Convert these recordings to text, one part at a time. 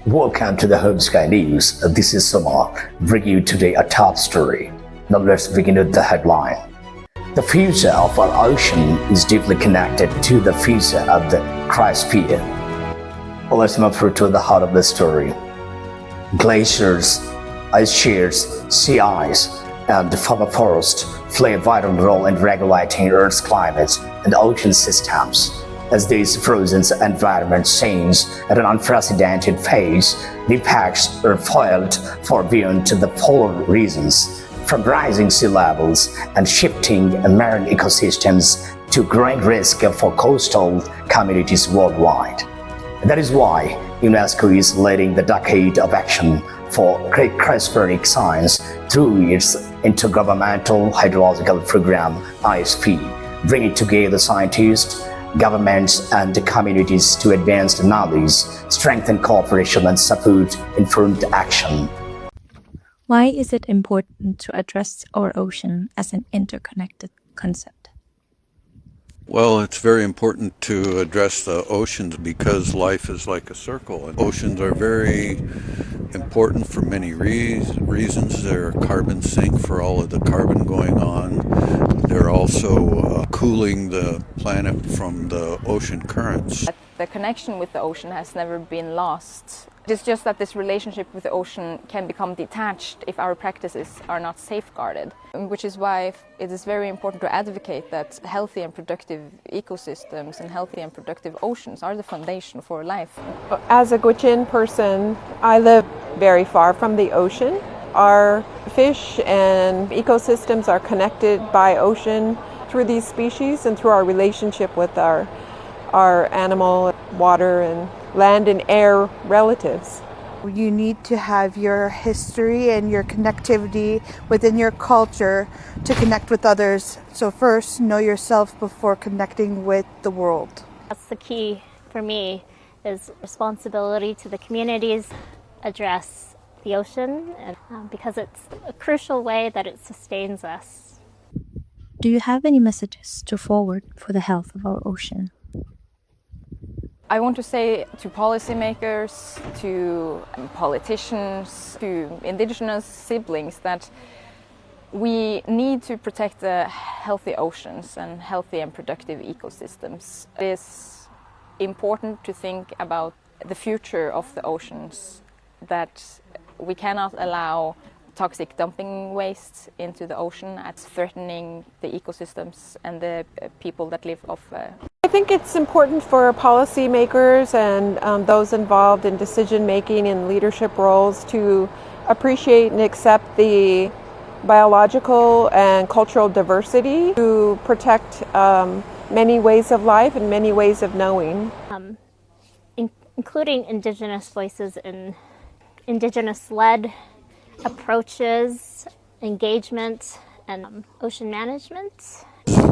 Welcome to the Home Sky News. This is Soma, bringing you today a top story. Now let's begin with the headline. The future of our ocean is deeply connected to the future of the cryosphere. Let's move through to the heart of the story. Glaciers, ice sheets, sea ice, and the permafrost play a vital role in regulating Earth's climate and ocean systems. As these frozen environments change at an unprecedented pace, the impacts are felt far beyond to the polar regions, from rising sea levels and shifting marine ecosystems to growing risk for coastal communities worldwide. That is why UNESCO is leading the decade of action for cryospheric science through its Intergovernmental Hydrological Program (ISP), bringing together scientists, governments, and communities to advance knowledge, strengthen cooperation, and support informed action. Why is it important to address our ocean as an interconnected concept? Well, it's very important to address the oceans because life is like a circle. And oceans are very important for many reasons. They're a carbon sink for all of the carbon going on. They're also cooling the planet from the ocean currents. The connection with the ocean has never been lost. It's just that this relationship with the ocean can become detached if our practices are not safeguarded, which is why it is very important to advocate that healthy and productive ecosystems and healthy and productive oceans are the foundation for life. As a Gwich'in person, I live very far from the ocean. Our fish and ecosystems are connected by ocean through these species and through our relationship with our animal, water, and land and air relatives. You need to have your history and your connectivity within your culture to connect with others. So first, know yourself before connecting with the world. That's the key for me, is responsibility to the communities, address the ocean, and because it's a crucial way that it sustains us. Do you have any messages to forward for the health of our ocean? I want to say to policymakers, to politicians, to indigenous siblings that we need to protect the healthy oceans and healthy and productive ecosystems. It is important to think about the future of the oceans, that we cannot allow toxic dumping waste into the ocean. It's threatening the ecosystems and the people that live off. I think it's important for policymakers and those involved in decision making and leadership roles to appreciate and accept the biological and cultural diversity, to protect many ways of life and many ways of knowing. Including indigenous voices and indigenous-led approaches, engagement, and ocean management.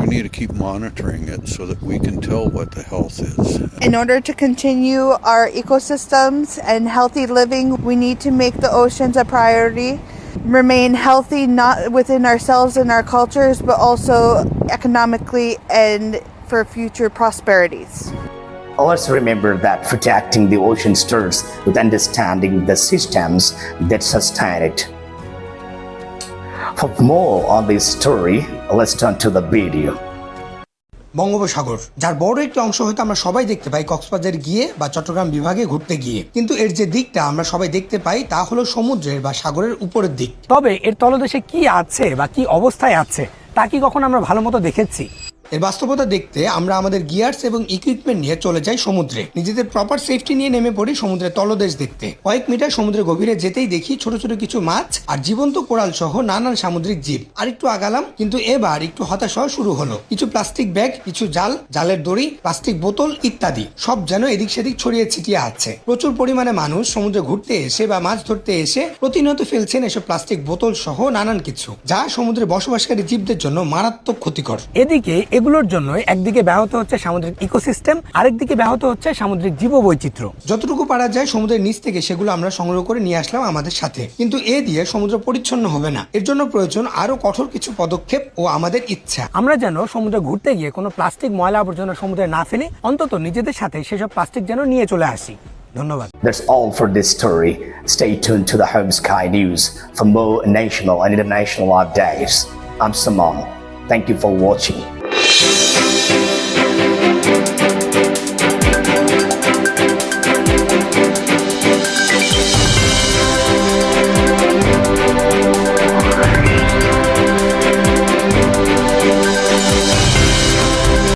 We need to keep monitoring it so that we can tell what the health is. In order to continue our ecosystems and healthy living, we need to make the oceans a priority. Remain healthy, not within ourselves and our cultures, but also economically and for future prosperities. Let's remember that protecting the ocean starts with understanding the systems that sustain it. For more on this story, let's turn to the video. বঙ্গোপসাগর, যার বড় একটি অংশ হয়তো আমরা সবাই দেখতে পাই কক্সবাজার গিয়ে বা চট্টগ্রাম বিভাগে ঘুরতে গিয়ে, কিন্তু এর যে দিকটা আমরা সবাই দেখতে পাই তা হলো সমুদ্রের বা সাগরের উপরের দিক। তবে এর তলদেশে কি আছে বা কি অবস্থায় আছে তা কি কখনো আমরা ভালো মতো দেখেছি? এর বাস্তবতা দেখতে আমরা আমাদের গিয়ার্স এবং ইকুইপমেন্ট নিয়ে চলে যাই সমুদ্রে, নিজেদের প্রপার সেফটি নিয়ে নেমে পড়ি সমুদ্রের তলদেশ দেখতে। কয়েক মিটার সমুদ্রের গভীরে যেতেই দেখি ছোট ছোট কিছু মাছ আর জীবন্ত কোরাল সহ নানান সামুদ্রিক জীব। আর একটু আগালাম, কিন্তু এবার একটু হতাশা শুরু হলো। কিছু প্লাস্টিক ব্যাগ, কিছু জাল, জালের দড়ি, প্লাস্টিক বোতল ইত্যাদি সব যেন এদিক সেদিক ছড়িয়ে ছিটিয়ে আছে। প্রচুর পরিমাণে মানুষ সমুদ্রে ঘুরতে এসে বা মাছ ধরতে এসে প্রতিনিয়ত ফেলছেন এসব প্লাস্টিক বোতল সহ নানান কিছু, যা সমুদ্রে বসবাসকারী জীবদের জন্য মারাত্মক ক্ষতিকর। এদিকে এগুলোর জন্য একদিকে ব্যাহত হচ্ছে সামুদ্রিক ইকোসিস্টেম, আরেকদিকে ব্যাহত হচ্ছে সামুদ্রিক জীববৈচিত্র্য। যতটুকু পারা যায় সমুদ্রের নিচ থেকে সেগুলো আমরা সংগ্রহ করে নিয়ে আসলাম আমাদের সাথে, কিন্তু এ দিয়ে সমুদ্র পরিচ্ছন্ন হবে না। এর জন্য প্রয়োজন আরো কঠোর কিছু পদক্ষেপ ও আমাদের ইচ্ছা। আমরা যেন সমুদ্রে ঘুরতে গিয়ে কোনো প্লাস্টিক ময়লা আবর্জনা সমুদ্রে না ফেলে অন্তত নিজেদের সাথে সেসব প্লাস্টিক যেন নিয়ে চলে আসি। ধন্যবাদ। That's all for this story. Stay tuned to the Home Sky News for more national and international updates. I'm Saman. Thank you for watching.